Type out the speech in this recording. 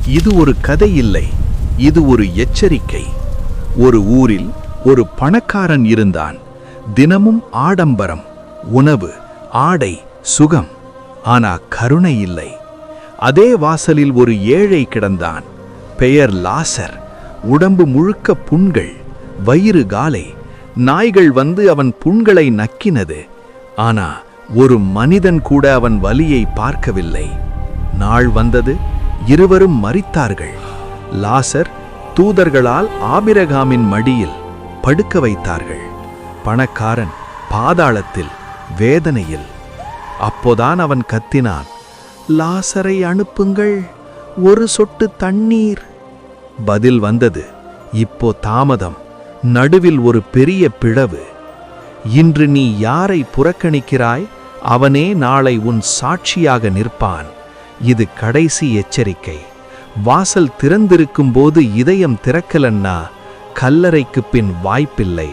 இது ஒரு கதை இல்லை, இது ஒரு எச்சரிக்கை. ஒரு ஊரில் ஒரு பணக்காரன் இருந்தான். தினமும் ஆடம்பரம், உணவு, ஆடை, சுகம். ஆனா கருணை இல்லை. அதே வாசலில் ஒரு ஏழை கிடந்தான். பெயர் லாசர். உடம்பு முழுக்க புண்கள், வயிறு காலை. நாய்கள் வந்து அவன் புண்களை நக்கினது. ஆனா ஒரு மனிதன் கூட அவன் வலியை பார்க்கவில்லை. நாள் வந்தது, இருவரும் மரித்தார்கள். லாசர் தூதர்களால் ஆபிரகாமின் மடியில் படுக்க வைத்தார்கள். பணக்காரன் பாதாளத்தில் வேதனையில். அப்போதான் அவன் கத்தினான், லாசரை அனுப்புங்கள், ஒரு சொட்டு தண்ணீர். பதில் வந்தது, இப்போ தாமதம். நடுவில் ஒரு பெரிய பிளவு. இன்று நீ யாரை புறக்கணிக்கிறாய், அவனே நாளை உன் சாட்சியாக நிற்பான். இது கடைசி எச்சரிக்கை. வாசல் திறந்திருக்கும் போது இதயம் திறக்கலன்னா கல்லறைக்குப் பின் வாய்ப்பில்லை.